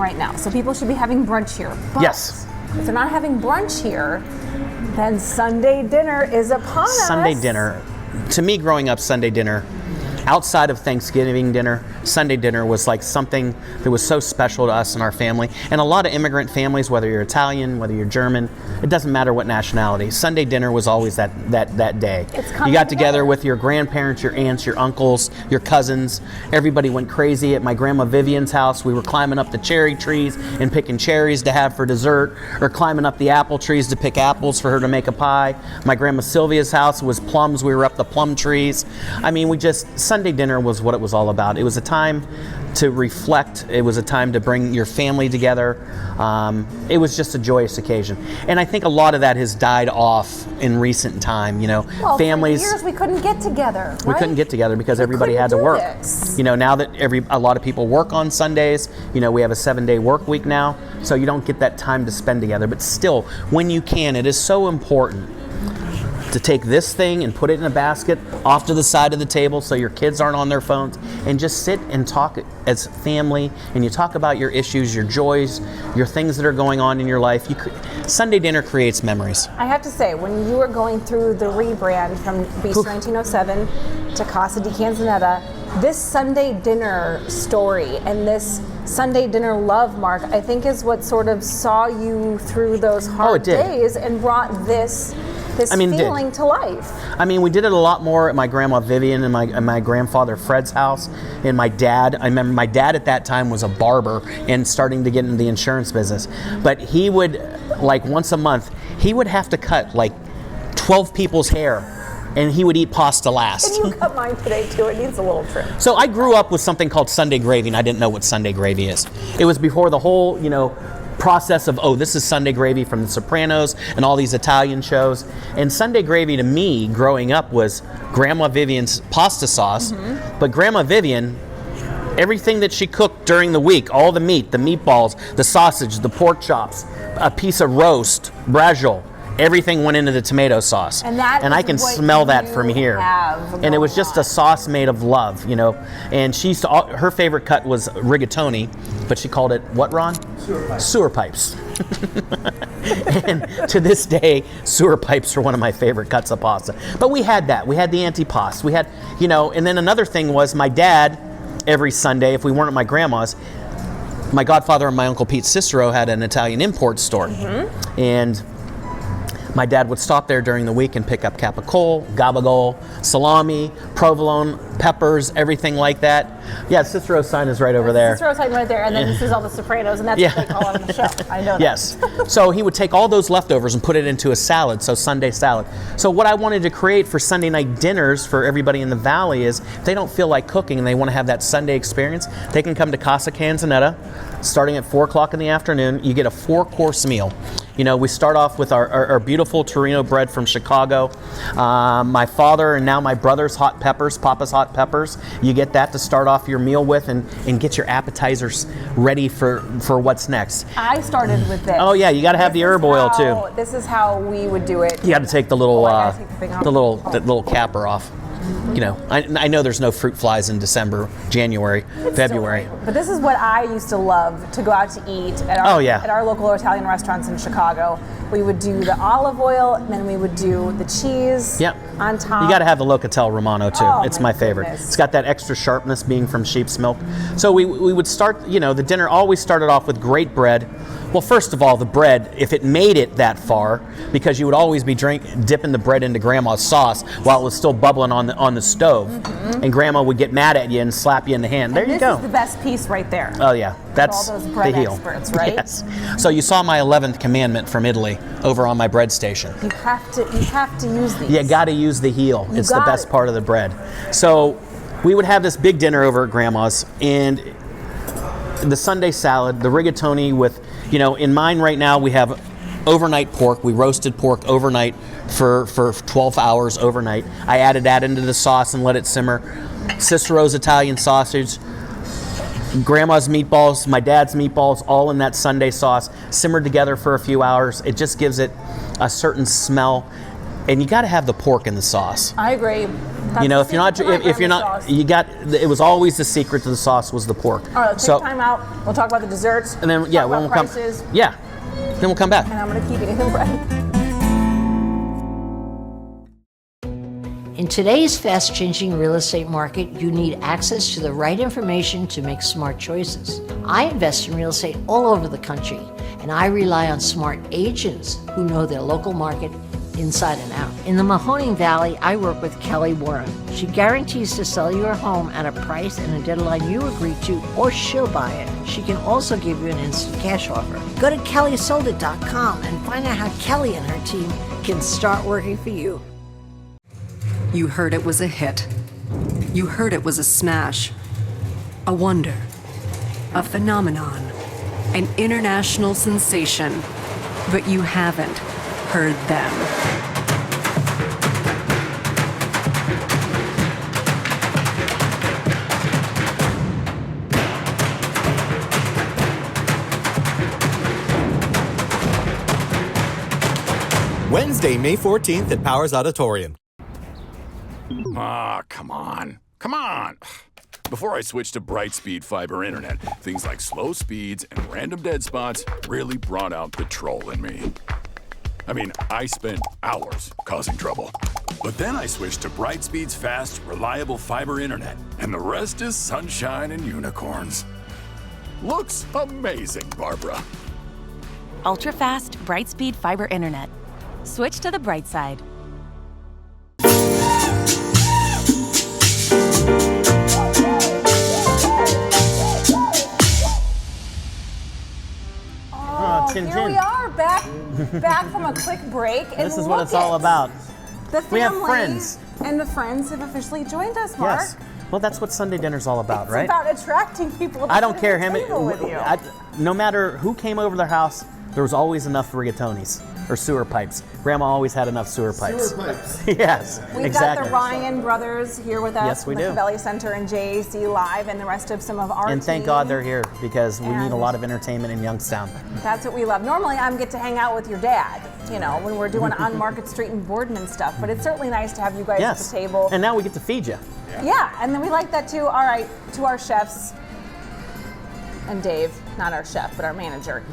right now. So people should be having brunch here. But Yes. if they're not having brunch here, then Sunday dinner is upon us. Sunday dinner. To me, growing up, Sunday dinner, outside of Thanksgiving dinner, Sunday dinner was like something that was so special to us and our family. And a lot of immigrant families, whether you're Italian, whether you're German, it doesn't matter what nationality. Sunday dinner was always that day. You got together with your grandparents, your aunts, your uncles, your cousins. Everybody went crazy at my grandma Vivian's house. We were climbing up the cherry trees and picking cherries to have for dessert, or climbing up the apple trees to pick apples for her to make a pie. My grandma Sylvia's house was plums. We were up the plum trees. I mean, Sunday dinner was what it was all about. It was a time to reflect. It was a time to bring your family together. It was just a joyous occasion. And I think a lot of that has died off in recent time. Well, families. For years we couldn't get together. We couldn't get together because everybody had to work. This. Now that a lot of people work on Sundays, we have a 7-day work week now, so you don't get that time to spend together. But still, when you can, it is so important to take this thing and put it in a basket off to the side of the table so your kids aren't on their phones, and just sit and talk as family, and you talk about your issues, your joys, your things that are going on in your life. Sunday dinner creates memories. I have to say, when you were going through the rebrand from Beach 1907 to Casa di Canzonetta, this Sunday dinner story and this Sunday dinner love, Mark, I think is what sort of saw you through those hard days and brought this feeling to life. I mean, we did it a lot more at my grandma Vivian and my grandfather Fred's house, and my dad. I remember my dad at that time was a barber and starting to get into the insurance business. But he would, like once a month, he would have to cut like 12 people's hair, and he would eat pasta last. Can you cut mine today too? It needs a little trim. So I grew up with something called Sunday gravy, and I didn't know what Sunday gravy is. It was before the whole, process of, this is Sunday gravy from The Sopranos and all these Italian shows. And Sunday gravy to me growing up was Grandma Vivian's pasta sauce. Mm-hmm. But Grandma Vivian, everything that she cooked during the week, all the meat, the meatballs, the sausage, the pork chops, a piece of roast, braciole, everything went into the tomato sauce. And I can smell that from here. And it was just a sauce made of love, And she used to, her favorite cut was rigatoni, but she called it what, Ron? Sewer pipes. And to this day, sewer pipes are one of my favorite cuts of pasta. But we had that. We had the antipasto. We had, and then another thing was my dad, every Sunday, if we weren't at my grandma's, my godfather and my Uncle Pete Cicero had an Italian import store. Mm-hmm. And my dad would stop there during the week and pick up capicola, gabagool, salami, provolone, peppers, everything like that. Yeah, Cicero's sign is right over there. Cicero's sign right there, and then this is all the Sopranos, and that's what they call it on the show. I know that. Yes. So he would take all those leftovers and put it into a salad, so Sunday salad. So what I wanted to create for Sunday night dinners for everybody in the Valley is, if they don't feel like cooking and they want to have that Sunday experience, they can come to Casa Canzonetta, starting at 4 o'clock in the afternoon. You get a 4-course meal. We start off with our beautiful Torino bread from Chicago. My father and now my brother's hot peppers, Papa's hot peppers. You get that to start off your meal with and get your appetizers ready for what's next. I started with this. Oh yeah, you got to have the herb oil too. This is how we would do it. You got to take the little the little capper off. I know there's no fruit flies in December, January, February. But this is what I used to love to go out to eat at our local Italian restaurants in Chicago. We would do the olive oil, and then we would do the cheese on top. You got to have the Locatelli Romano too. Oh, it's my favorite. Goodness. It's got that extra sharpness being from sheep's milk. So we would start, the dinner always started off with great bread. Well, first of all, the bread, if it made it that far, because you would always be dipping the bread into Grandma's sauce while it was still bubbling on the stove, mm-hmm. and Grandma would get mad at you and slap you in the hand. There you go. This is the best piece right there. Oh yeah, that's all those bread the heel. Experts, right? Yes. So you saw my 11th commandment from Italy over on my bread station. You have to use these. You got to use the heel. It's the best part of the bread. So we would have this big dinner over at Grandma's, and the Sunday salad, the rigatoni with, in mine right now we have overnight pork. We roasted pork overnight for 12 hours overnight. I added that into the sauce and let it simmer. Cicero's Italian sausage, Grandma's meatballs, my dad's meatballs, all in that Sunday sauce, simmered together for a few hours. It just gives it a certain smell. And you got to have the pork in the sauce. I agree. You know, if you're not, you got. It was always the secret to the sauce was the pork. All right, let's take time out. We'll talk about the desserts. And then yeah, we'll come. Yeah, then we'll come back. And I'm gonna keep eating the bread. In today's fast-changing real estate market, you need access to the right information to make smart choices. I invest in real estate all over the country, and I rely on smart agents who know their local market inside and out. In the Mahoning Valley, I work with Kelly Warren. She guarantees to sell your home at a price and a deadline you agree to, or she'll buy it. She can also give you an instant cash offer. Go to kellysoldit.com and find out how Kelly and her team can start working for you. You heard it was a hit. You heard it was a smash. A wonder. A phenomenon. An international sensation. But you haven't heard them. Wednesday, May 14th at Powers Auditorium. Come on. Come on. Before I switched to Brightspeed fiber internet, things like slow speeds and random dead spots really brought out the troll in me. I mean, I spent hours causing trouble. But then I switched to Brightspeed's fast, reliable fiber internet, and the rest is sunshine and unicorns. Looks amazing, Barbara. Ultra-fast, Brightspeed fiber internet. Switch to the bright side. Here we are, back from a quick break. And this is what it's all about. The family we have friends. And the friends have officially joined us, Mark. Yes. Well, that's what Sunday dinner's all about, right? It's about attracting people to I don't care the table with you. No matter who came over their house, there was always enough rigatonis or sewer pipes. Grandma always had enough sewer pipes. Sewer pipes. Yes, We've exactly. got the Ryan brothers here with us Yes, we from the do. Cavelli Center and JAC Live, and the rest of some of our And thank team. God they're here because we need And a lot of entertainment in Youngstown. That's what we love. Normally, I get to hang out with your dad, you know, when we're doing on Market Street and Boardman stuff. But it's certainly nice to have you guys Yes. at the table. And now we get to feed you. Yeah, and then we like that too. All right, to our chefs and Dave, not our chef, but our manager.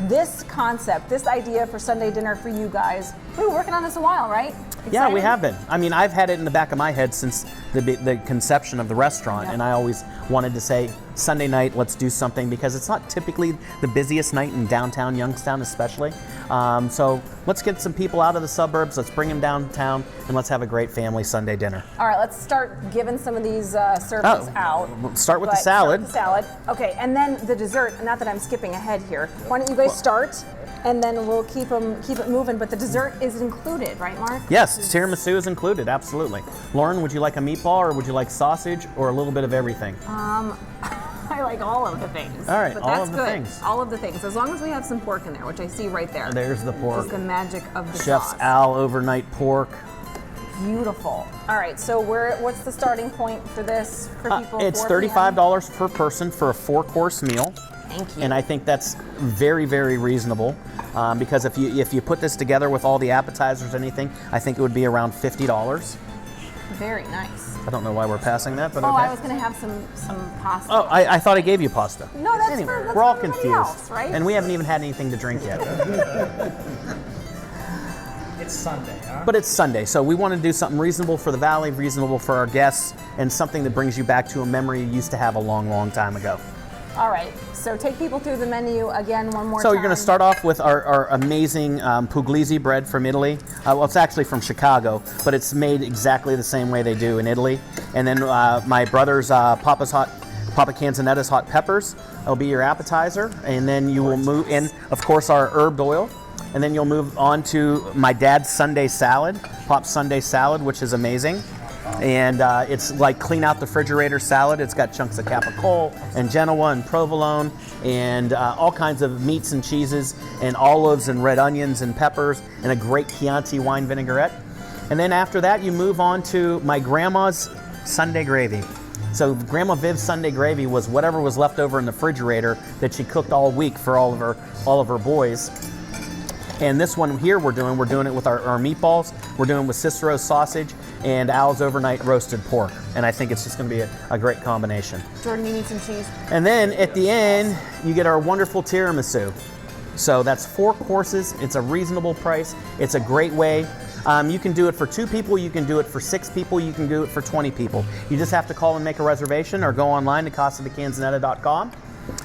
This concept, this idea for Sunday dinner for you guys, we were working on this a while, right? Yeah, we Excited? have been. I mean, I've had it in the back of my head since the conception of the restaurant, and I always wanted to say, Sunday night, let's do something, because it's not typically the busiest night in downtown Youngstown, especially. So let's get some people out of the suburbs, let's bring them downtown, and let's have a great family Sunday dinner. All right, let's start giving some of these servings out. We'll start with the But salad. Start with the salad. Okay, and then the dessert. Not that I'm skipping ahead here. Why don't you guys start, and then we'll keep it moving. But the dessert is included, right, Mark? Yes, tiramisu is included, absolutely. Lauren, would you like a meatball, or would you like sausage, or a little bit of everything? I like all of the things. All right, but all that's of the good. things. All of the things, as long as we have some pork in there, which I see right there. There's the pork. Just the magic of the Chef's sauce. Al overnight pork. Beautiful. All right, so what's the starting point for this for people? It's 4 p.m.? $35 per person for a 4-course meal. Thank you. And I think that's very, very reasonable because if you put this together with all the appetizers and anything, I think it would be around $50. Very nice. I don't know why we're passing that, but Oh, okay. I was going to have some pasta. Oh, I thought I gave you pasta. No, that's Anyway, for that's we're all for everybody confused, else, right? and we haven't even had anything to drink yet. It's Sunday, huh? But it's Sunday, so we want to do something reasonable for the Valley, reasonable for our guests, and something that brings you back to a memory you used to have a long, long time ago. All right, so take people through the menu again one more time. So you're going to start off with our amazing puglisi bread from Italy. Well, it's actually from Chicago, but it's made exactly the same way they do in Italy. And then my brother's Papa Canzonetta's hot peppers will be your appetizer. And then you will move in, of course, our herbed oil. And then you'll move on to my dad's Sunday salad, Pop's Sunday salad, which is amazing. And it's like clean out the refrigerator salad. It's got chunks of capicola and Genoa and provolone and all kinds of meats and cheeses and olives and red onions and peppers and a great Chianti wine vinaigrette. And then after that, you move on to my grandma's Sunday gravy. So Grandma Viv's Sunday gravy was whatever was left over in the refrigerator that she cooked all week for all of her boys. And this one here we're doing it with our meatballs. We're doing it with Cicero's sausage and Al's overnight roasted pork. And I think it's just going to be a great combination. Jordan, you need some cheese. And then at the end, you get our wonderful tiramisu. So that's 4 courses. It's a reasonable price. It's a great way. You can do it for 2 people. You can do it for 6 people. You can do it for 20 people. You just have to call and make a reservation or go online to casadicanzonetta.com.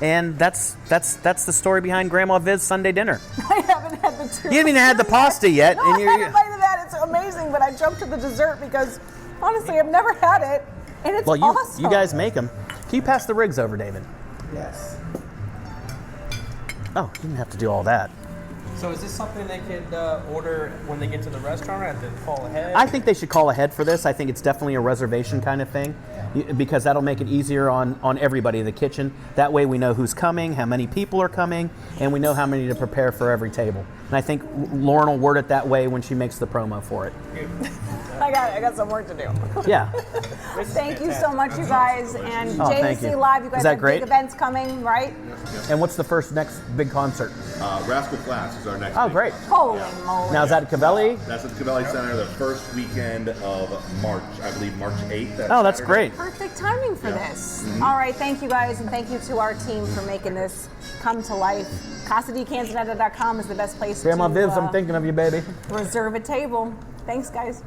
And that's the story behind Grandma Viv's Sunday dinner. I haven't had the tiramisu. You haven't even had the pasta yet. No, And I haven't bite of that. It's amazing, but I jumped to the dessert because honestly, I've never had it, and it's awesome. You guys make them. Can you pass the rigs over, David? Yes. Oh, you didn't have to do all that. So is this something they could order when they get to the restaurant, or have to call ahead? I think they should call ahead for this. I think it's definitely a reservation kind of thing, because that'll make it easier on everybody in the kitchen. That way we know who's coming, how many people are coming, and we know how many to prepare for every table. And I think Lauren will word it that way when she makes the promo for it. I got some work to do. Yeah. Thank you so much, you guys. And thank JDC you. Live, you guys Is that have great? big events coming, right? And what's the next big concert? Rascal Flatts is our next. Oh, big great. Holy moly. Now, is that at Cavelli? That's at the Cavelli Center the first weekend of March, I believe March 8th. Oh, that's great. Perfect timing for this. All right, thank you guys, and thank you to our team for making this come to life. CasaDiCanzonetta.com is the best place Grandma to Viv's, I'm thinking of you, baby. reserve a table. Thanks, guys.